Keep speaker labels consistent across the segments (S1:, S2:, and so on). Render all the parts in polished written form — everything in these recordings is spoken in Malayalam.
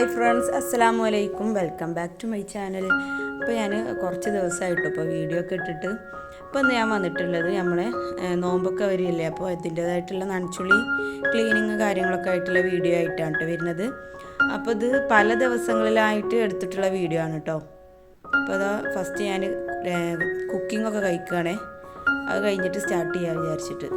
S1: ഹായ് ഫ്രണ്ട്സ്, അസ്സലാമു അലൈക്കും. Welcome back to my channel. അപ്പോൾ ഞാൻ കുറച്ച് ദിവസമായിട്ടോ ഇപ്പോൾ വീഡിയോ ഒക്കെ ഇട്ടിട്ട്. ഇപ്പോൾ ഇന്ന് ഞാൻ വന്നിട്ടുള്ളത് നമ്മളെ നോമ്പൊക്കെ വരികയല്ലേ, അപ്പോൾ അതിൻ്റേതായിട്ടുള്ള നനച്ചുള്ളി ക്ലീനിങ് കാര്യങ്ങളൊക്കെ ആയിട്ടുള്ള വീഡിയോ ആയിട്ടാണ് കേട്ടോ വരുന്നത്. അപ്പോൾ ഇത് പല ദിവസങ്ങളിലായിട്ട് എടുത്തിട്ടുള്ള വീഡിയോ ആണ് കേട്ടോ. അപ്പോൾ അതാ ഫസ്റ്റ് ഞാൻ കുക്കിങ്ങൊക്കെ കഴിക്കുകയാണേ. അത് കഴിഞ്ഞിട്ട് സ്റ്റാർട്ട് ചെയ്യാൻ വിചാരിച്ചിട്ട്.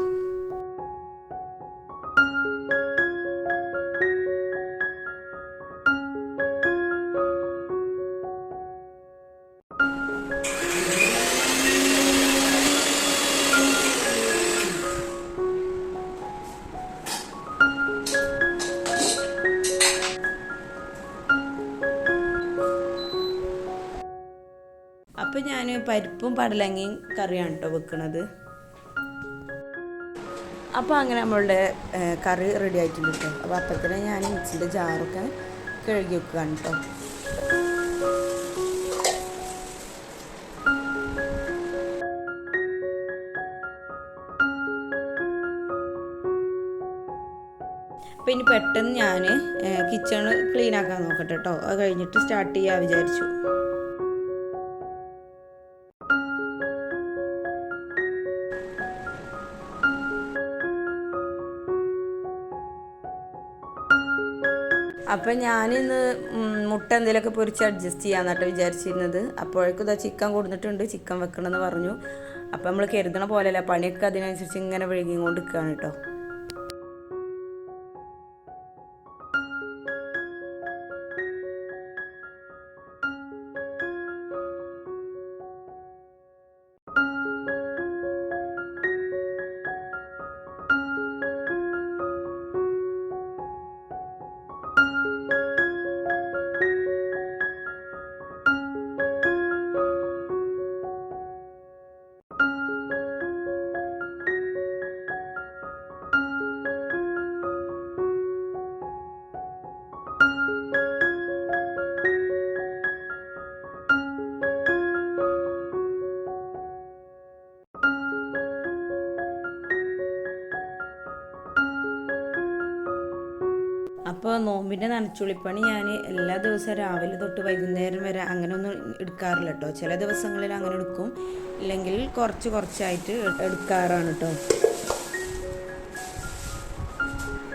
S1: അപ്പോൾ ഞാൻ പരിപ്പും പടലങ്ങയും കറിയാണ് കേട്ടോ വെക്കുന്നത്. അപ്പോൾ അങ്ങനെ നമ്മളുടെ കറി റെഡി ആയിട്ടുണ്ട് കേട്ടോ. അപ്പോൾ അപ്പത്തന്നെ ഞാൻ മിക്സിൻ്റെ ജാറൊക്കെ കഴുകി വെക്കുകയാണ് കേട്ടോ. അപ്പോൾ ഇനി പെട്ടെന്ന് ഞാൻ കിച്ചൺ ക്ലീൻ ആക്കാൻ നോക്കട്ടെ കേട്ടോ. അത് കഴിഞ്ഞിട്ട് സ്റ്റാർട്ട് ചെയ്യാൻ വിചാരിച്ചു. അപ്പം ഞാനിന്ന് മുട്ട എന്തെങ്കിലുമൊക്കെ പൊരിച്ച് അഡ്ജസ്റ്റ് ചെയ്യാമെന്നാട്ടോ വിചാരിച്ചിരുന്നത്. അപ്പോഴേക്കും ഇതാ ചിക്കൻ കൊടുത്തിട്ടുണ്ട്, ചിക്കൻ വെക്കണമെന്ന് പറഞ്ഞു. അപ്പം നമ്മൾ കരുതണ പോലെയല്ല, പണിയൊക്കെ അതിനനുസരിച്ച് ഇങ്ങനെ വഴുകിക്കൊണ്ട് നിൽക്കുകയാണ് കേട്ടോ. അപ്പോൾ നോമ്പിൻ്റെ നനച്ചുള്ളിപ്പണി ഞാൻ എല്ലാ ദിവസവും രാവിലെ തൊട്ട് വൈകുന്നേരം വരെ അങ്ങനെ ഒന്നും എടുക്കാറില്ല കേട്ടോ. ചില ദിവസങ്ങളിൽ അങ്ങനെ എടുക്കും, ഇല്ലെങ്കിൽ കുറച്ചായിട്ട് എടുക്കാറാണ് കേട്ടോ.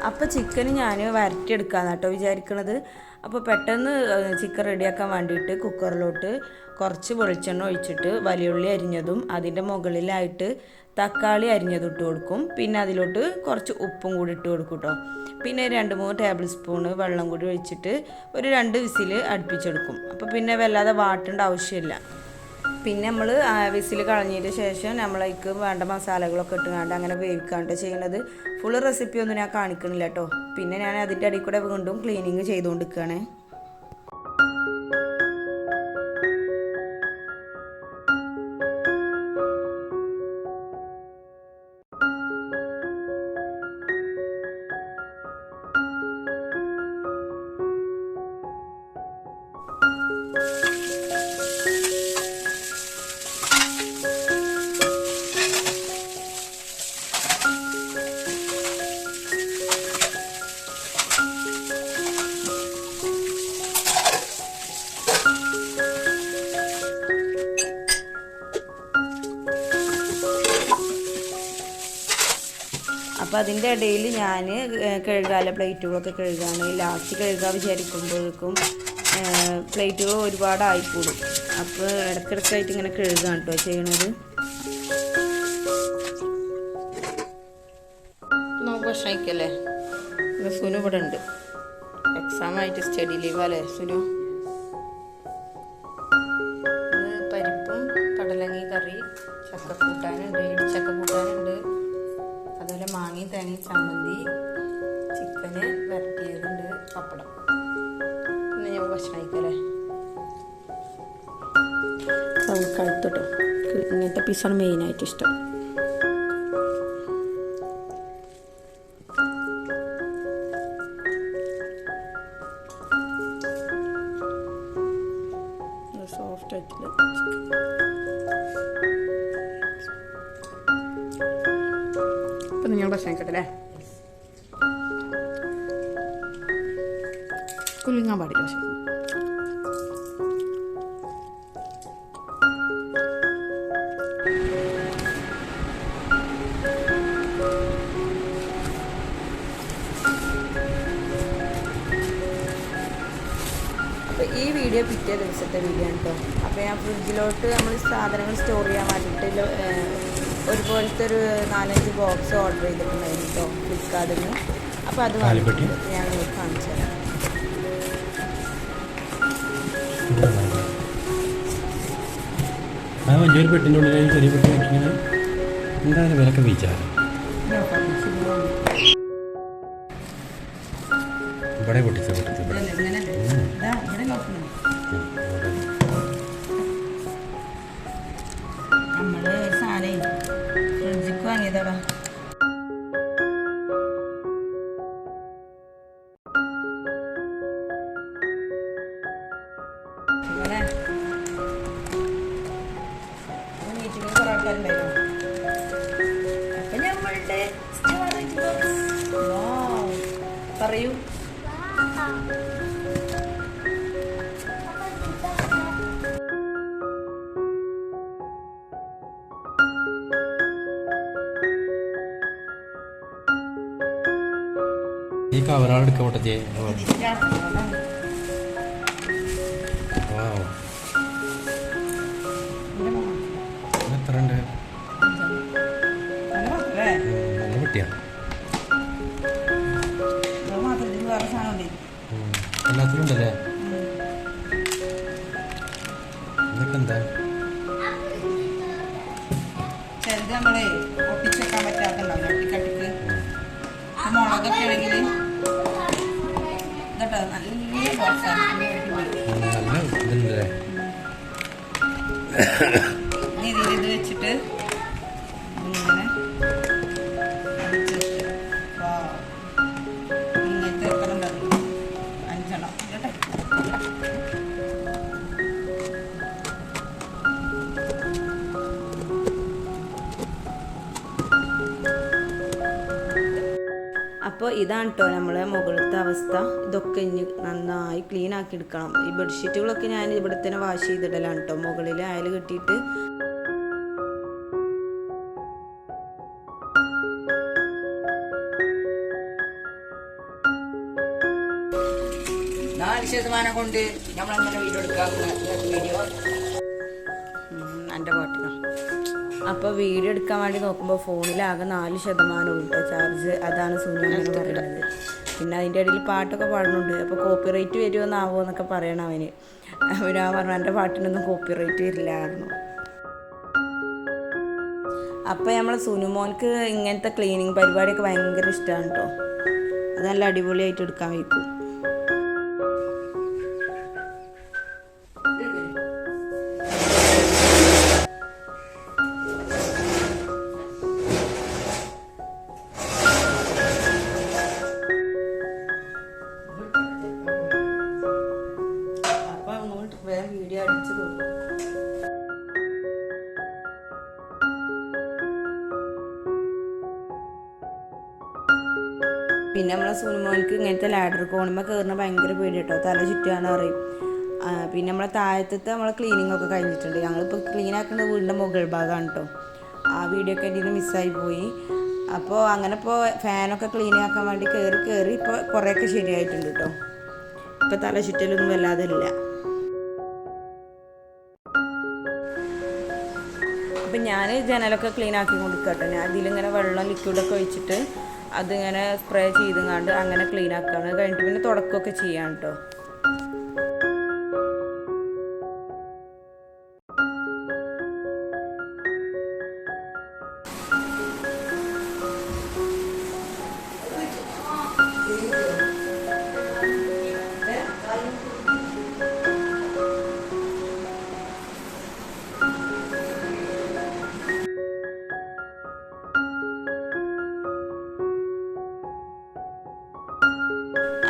S1: അപ്പോൾ ചിക്കൻ ഞാൻ വരട്ടിയെടുക്കാമെന്ന് കേട്ടോ വിചാരിക്കണത്. അപ്പോൾ പെട്ടെന്ന് ചിക്കൻ റെഡിയാക്കാൻ വേണ്ടിയിട്ട് കുക്കറിലോട്ട് കുറച്ച് വെളിച്ചെണ്ണ ഒഴിച്ചിട്ട് വലിയുള്ളി അരിഞ്ഞതും അതിൻ്റെ മുകളിലായിട്ട് തക്കാളി അരിഞ്ഞതും ഇട്ട് കൊടുക്കും. പിന്നെ അതിലോട്ട് കുറച്ച് ഉപ്പും കൂടി ഇട്ട് കൊടുക്കും കേട്ടോ. പിന്നെ 2-3 ടേബിൾ സ്പൂണ് വെള്ളം കൂടി ഒഴിച്ചിട്ട് ഒരു 2 വിസിൽ അടുപ്പിച്ചെടുക്കും. അപ്പോൾ പിന്നെ വല്ലാതെ വാട്ടേണ്ട ആവശ്യമില്ല. പിന്നെ നമ്മൾ വിസിൽ കളഞ്ഞതിന് ശേഷം നമ്മളേക്ക് വേണ്ട മസാലകളൊക്കെ ഇട്ടുകൊണ്ട് അങ്ങനെ വേവിക്കാണ്ട് ചെയ്യുന്നത്. ഫുൾ റെസിപ്പി ഒന്നും ഞാൻ കാണിക്കണില്ല കേട്ടോ. പിന്നെ ഞാൻ അതിൻ്റെ ഇടയിൽ കൂടെ വീണ്ടും ക്ലീനിങ് ചെയ്തുകൊണ്ടിരിക്കുകയാണ്. അപ്പോൾ അതിൻ്റെ ഇടയിൽ ഞാൻ കഴുകാല പ്ലേറ്റുകളൊക്കെ കഴുകുകയാണ്. ലാസ്റ്റ് കഴുകാൻ വിചാരിക്കുമ്പോഴേക്കും പ്ലേറ്റുകൾ ഒരുപാട് ആയിക്കൂടും. അപ്പോൾ ഇടയ്ക്കിടയ്ക്കായിട്ട് ഇങ്ങനെ കഴുകാണ് കേട്ടോ ചെയ്യണത്. നമുക്ക് ഭക്ഷണിക്കല്ലേ. സുനു ഇവിടെ ഉണ്ട്, എക്സാം ആയിട്ട് സ്റ്റഡി ലീവ് അല്ലേ സുനു. പരിപ്പും പടലങ്ങി കറി, ചക്കക്കൂട്ടാനുണ്ട്, ഇടിച്ചക്ക കൂട്ടാനുണ്ട്, അതുപോലെ മാങ്ങയും തേങ്ങയും ചമ്മന്തി, ചിക്കന് വരട്ടിയതുണ്ട്, പപ്പടം. ഇന്ന് ഞാൻ ഭക്ഷണം കഴിക്കല്ലേ. കഴുത്തോട്ടോ, ഇങ്ങനത്തെ പീസാണ് മെയിനായിട്ട് ഇഷ്ടം. സോഫ്റ്റ് ആയിട്ടുള്ള അപ്പം നിങ്ങൾ ഭക്ഷണം കഴിക്കട്ടല്ലേ. കുലുങ്ങാൻ പാടില്ല. പക്ഷേ അപ്പോൾ ഈ വീഡിയോ പിറ്റേ ദിവസത്തെ വീഡിയോ ആണ് കേട്ടോ. അപ്പോൾ ഞാൻ ഫ്രിഡ്ജിലോട്ട് നമ്മൾ സാധനങ്ങൾ സ്റ്റോർ ചെയ്യാൻ വേണ്ടിയിട്ട് ഒരുപോലത്തെ ഒരു 4-5 ബോക്സ് ഓർഡർ ചെയ്തിട്ടുണ്ടായിരുന്നു കേട്ടോ ഫ്ലിപ്കാർട്ടിൽ നിന്ന്. അപ്പോൾ അത് ഞാൻ കാണിച്ചു തരാം.
S2: വലിയൊരു പെട്ടിൻ്റെ ഉള്ളിൽ ചെറിയ പെട്ടി വെച്ചിങ്ങനെ എന്താണ് വിലക്ക് വിചാരം ഇവിടെ പൊട്ടിച്ച
S1: നമ്മള് സാധനം ഫ്രിഡ്ജിക്ക് വാങ്ങിയതാടാ. അപ്പൊ നമ്മളുടെ പറയൂ.
S2: ഈ കവറാളെടുക്കാൻ പൊട്ടച്ചേ. എത്ര ഉണ്ട്? നല്ല കുട്ടിയാ. എല്ലാത്തിലും ഉണ്ടല്ലേ? ഇതൊക്കെ എന്താ?
S1: ചെറുത് നമ്മളെ ഒട്ടിച്ചെക്കാൻ പറ്റാത്തുണ്ടാവും. ഒട്ടിക്കട്ടിക്ക് മുളകൊക്കെ ആണെങ്കിൽ ഇതട്ടോ നല്ല ബോക്സാണ്.
S2: നല്ല ഇതുണ്ടല്ലേ?
S1: ഇത് വെച്ചിട്ട് ഇങ്ങനെ ഇങ്ങനത്തെ വെക്കണം പറഞ്ഞു 5 എണ്ണം കേട്ടെ. അപ്പോൾ ഇതാണ് കേട്ടോ നമ്മളെ മുകളിലത്തെ അവസ്ഥ. ഇതൊക്കെ ഇനി നന്നായി ക്ലീൻ ആക്കി എടുക്കണം. ഈ ബെഡ്ഷീറ്റുകളൊക്കെ ഞാൻ ഇവിടെ തന്നെ വാഷ് ചെയ്തിടലാണ് കേട്ടോ. മുകളിൽ അയൽ കെട്ടിയിട്ട് കൊണ്ട് നമ്മളങ്ങനെ വീഡിയോ എടുക്കാൻ വീഡിയോ എൻ്റെ പാട്ടിനാ. അപ്പോൾ വീഡിയോ എടുക്കാൻ വേണ്ടി നോക്കുമ്പോൾ ഫോണിലാകെ 4% ഉണ്ട് ചാർജ്. അതാണ് സുനിൽ പറയുന്നത്. പിന്നെ അതിൻ്റെ ഇടയിൽ പാട്ടൊക്കെ പാടുന്നുണ്ട്. അപ്പോൾ കോപ്പിറൈറ്റ് വരുമോന്നാവോ എന്നൊക്കെ പറയണം അവന്. ഞാൻ പറഞ്ഞു എൻ്റെ പാട്ടിനൊന്നും കോപ്പിറൈറ്റ് വരില്ലായിരുന്നു. അപ്പോൾ നമ്മളെ സുനുമോൾക്ക് ഇങ്ങനത്തെ ക്ലീനിങ് പരിപാടിയൊക്കെ ഭയങ്കര ഇഷ്ടമാണ് കേട്ടോ. അത് നല്ല അടിപൊളിയായിട്ട് എടുക്കാൻ വയ്ക്കും. വീഡിയോ അടിച്ചു പോകും. പിന്നെ നമ്മളെ സുനുമോനിക്ക് ഇങ്ങനത്തെ ലാഡർ കോണുമ്പോൾ കയറുന്ന ഭയങ്കര പേടി കേട്ടോ. തല ചുറ്റുകയെന്ന് പറയും. പിന്നെ നമ്മളെ താഴത്തെ നമ്മളെ ക്ലീനിങ് ഒക്കെ കഴിഞ്ഞിട്ടുണ്ട്. ഞങ്ങളിപ്പോൾ ക്ലീൻ ആക്കേണ്ട വീടിൻ്റെ മുകൾ ഭാഗമാണ് കേട്ടോ. ആ വീഡിയോ ഒക്കെ ഇതിൽ മിസ്സായി പോയി. അപ്പോൾ അങ്ങനെ ഇപ്പോൾ ഫാനൊക്കെ ക്ലീൻ ആക്കാൻ വേണ്ടി കയറി ഇപ്പോൾ കുറേയൊക്കെ ശരിയായിട്ടുണ്ട് കേട്ടോ. ഇപ്പോൾ തല ചുറ്റലൊന്നും വല്ലാതെ ഇല്ല. അപ്പം ഞാൻ ജനലൊക്കെ ക്ലീൻ ആക്കി കൊടുക്കട്ടെ. ഞാൻ അതിലിങ്ങനെ വെള്ളം ലിക്വിഡൊക്കെ ഒഴിച്ചിട്ട് അതിങ്ങനെ സ്പ്രേ ചെയ്തുകൊണ്ട് അങ്ങനെ ക്ലീൻ ആക്കുകയാണ്. കഴിഞ്ഞിട്ട് പിന്നെ തുടക്കമൊക്കെ ചെയ്യാം കേട്ടോ.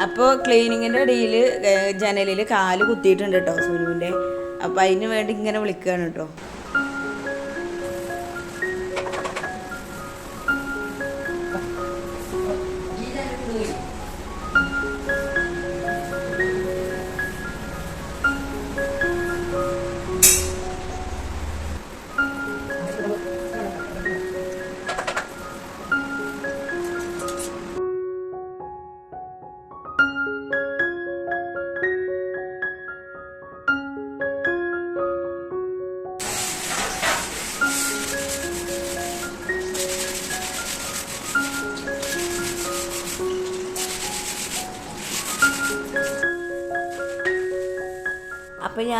S1: അപ്പോൾ ക്ലീനിങ്ങിൻ്റെ ഇടയിൽ ജനലിൽ കാല് കുത്തിയിട്ടുണ്ട് കേട്ടോ സുനുവിൻ്റെ. അപ്പോൾ അതിന് വേണ്ടി ഇങ്ങനെ വിളിക്കുകയാണ് കേട്ടോ.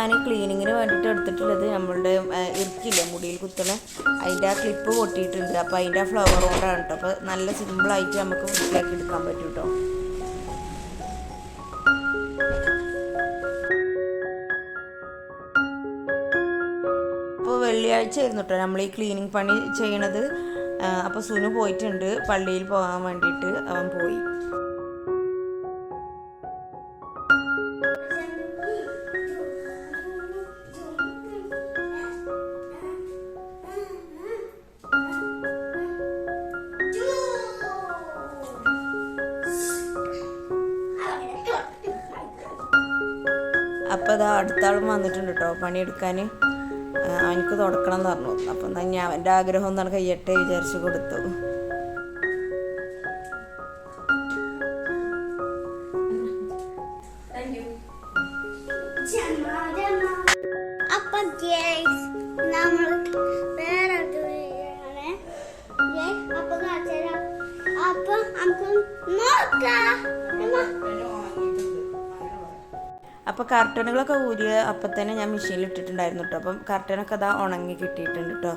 S1: ഞാൻ ക്ലീനിങ്ങിന് വേണ്ടിയിട്ട് എടുത്തിട്ടുള്ളത് നമ്മളുടെ ഇറുക്കില്ല മുടിയിൽ കുത്തണ അതിൻ്റെ ആ ക്ലിപ്പ് പൊട്ടിയിട്ടുണ്ട്. അപ്പോൾ അതിൻ്റെ ആ ഫ്ലവർ കൊണ്ടാണ് കേട്ടോ. അപ്പോൾ നല്ല സിമ്പിളായിട്ട് നമുക്ക് വൃത്തിയാക്കി എടുക്കാൻ പറ്റും കേട്ടോ. അപ്പോൾ വെള്ളിയാഴ്ച ആയിരുന്നു കേട്ടോ നമ്മൾ ഈ ക്ലീനിങ് പണി ചെയ്യണത്. അപ്പോൾ സുനു പോയിട്ടുണ്ട് പള്ളിയിൽ പോകാൻ വേണ്ടിയിട്ട്. അവൻ പോയി. അപ്പോൾ അതാ അടുത്ത ആളും വന്നിട്ടുണ്ട് കേട്ടോ പണിയെടുക്കാൻ. അവനക്ക് തുടക്കണം എന്ന് പറഞ്ഞു. അപ്പം എന്നാൽ ഞാൻ അവൻ്റെ ആഗ്രഹം എന്താണ് കയ്യട്ടെ വിചാരിച്ച് കൊടുത്തു. അപ്പോൾ കർട്ടനുകളൊക്കെ ഊരിയ അപ്പം തന്നെ ഞാൻ മെഷീനിൽ ഇട്ടിട്ടുണ്ടായിരുന്നു കേട്ടോ. അപ്പം കർട്ടനൊക്കെ അതാ ഉണങ്ങി കിട്ടിയിട്ടുണ്ട് കേട്ടോ.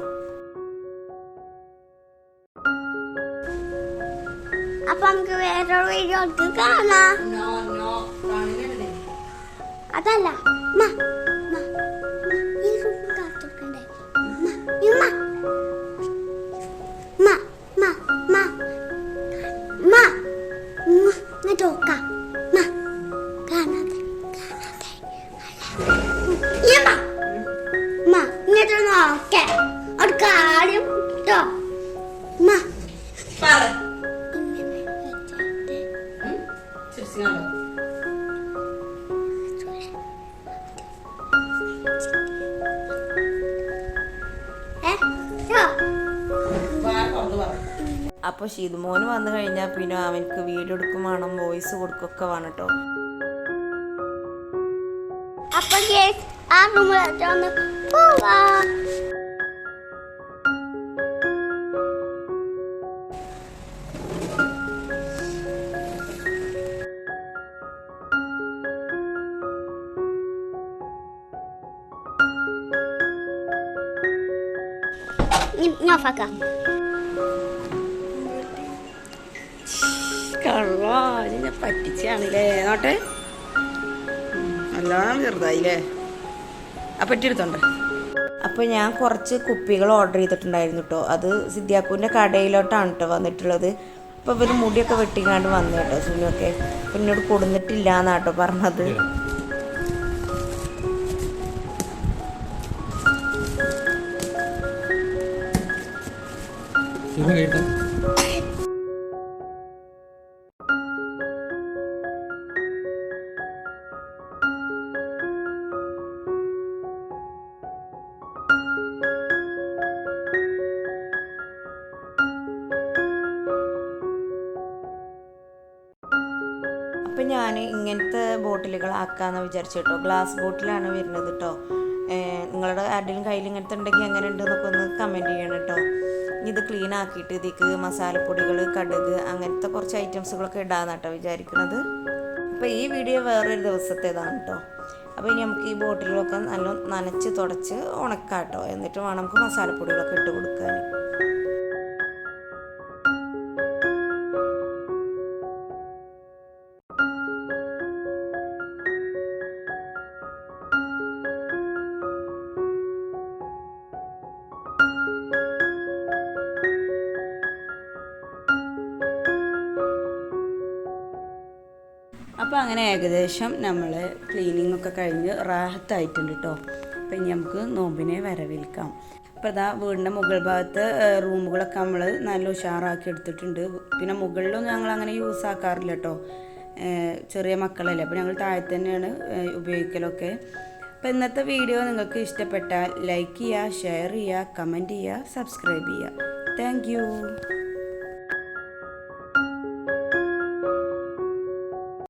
S3: അപ്പൊ നമുക്ക് വേറൊരു വീഡിയോ കാണാം. അതല്ല
S1: അപ്പോൾ ഷീതുമോന് വന്നു കഴിഞ്ഞാൽ പിന്നെ അവനക്ക് വീഡിയോ എടുക്കും വേണം, വോയിസ് കൊടുക്കൊക്കെ വേണം കേട്ടോ.
S3: അപ്പൊ ആ റൂമിൽ പോവാ.
S1: കള്ളാ ഞാൻ പറ്റിച്ചാണല്ലേ നോട്ടെ. നല്ലോണം ചെറുതായില്ലേ. പറ്റിയെടുത്തോണ്ട്. അപ്പോൾ ഞാൻ കുറച്ച് കുപ്പികൾ ഓർഡർ ചെയ്തിട്ടുണ്ടായിരുന്നു കേട്ടോ. അത് സിദ്ധ്യാക്കൂൻ്റെ കടയിലോട്ടാണ് കേട്ടോ വന്നിട്ടുള്ളത്. അപ്പോൾ ഇവർ മുടിയൊക്കെ വെട്ടിക്കാണ്ട് വന്നു കേട്ടോ സുനിയൊക്കെ. അപ്പം എന്നോട് കൊടുന്നിട്ടില്ല എന്നാട്ടോ പറഞ്ഞത്. അപ്പം ഞാൻ ഇങ്ങനത്തെ ബോട്ടിലുകളാക്കാമെന്ന് വിചാരിച്ചു കേട്ടോ. ഗ്ലാസ് ബോട്ടിലാണ് വരുന്നത് കേട്ടോ. നിങ്ങളുടെ ആരുടെയും കയ്യിൽ ഇങ്ങനത്തെ ഉണ്ടെങ്കിൽ എങ്ങനെ ഉണ്ട് എന്നൊക്കെ ഒന്ന് കമൻറ്റ് ചെയ്യണം കേട്ടോ. ഇത് ക്ലീൻ ആക്കിയിട്ട് ഇതിക്ക് മസാലപ്പൊടികൾ, കടുക്, അങ്ങനത്തെ കുറച്ച് ഐറ്റംസുകളൊക്കെ ഇടാമെന്ന് കേട്ടോ വിചാരിക്കുന്നത്. അപ്പോൾ ഈ വീഡിയോ വേറൊരു ദിവസത്തേതാണ് കേട്ടോ. അപ്പോൾ ഇനി നമുക്ക് ഈ ബോട്ടിലൊക്കെ നല്ല നനച്ച് തുടച്ച് ഉണക്കാം കേട്ടോ. എന്നിട്ട് വേണം നമുക്ക് മസാലപ്പൊടികളൊക്കെ ഇട്ട് കൊടുക്കാൻ. അപ്പോൾ അങ്ങനെ ഏകദേശം നമ്മൾ ക്ലീനിങ് ഒക്കെ കഴിഞ്ഞ് റാഹത്തായിട്ടുണ്ട് കേട്ടോ. അപ്പോൾ ഇനി നമുക്ക് നോമ്പിനെ വരവേൽക്കാം. അപ്പോൾ ഇതാ വീടിൻ്റെ മുകൾ ഭാഗത്ത് റൂമുകളൊക്കെ നമ്മൾ നല്ല ഉഷാറാക്കി എടുത്തിട്ടുണ്ട്. പിന്നെ മുകളിലൊന്നും ഞങ്ങൾ അങ്ങനെ യൂസ് ആക്കാറില്ല കേട്ടോ. ചെറിയ മക്കളല്ലേ, അപ്പോൾ ഞങ്ങൾ താഴെ തന്നെയാണ് ഉപയോഗിക്കലൊക്കെ. അപ്പോൾ ഇന്നത്തെ വീഡിയോ നിങ്ങൾക്ക് ഇഷ്ടപ്പെട്ടാൽ ലൈക്ക് ചെയ്യുക, ഷെയർ ചെയ്യുക, കമൻറ്റ് ചെയ്യുക, സബ്സ്ക്രൈബ് ചെയ്യുക. Thank you.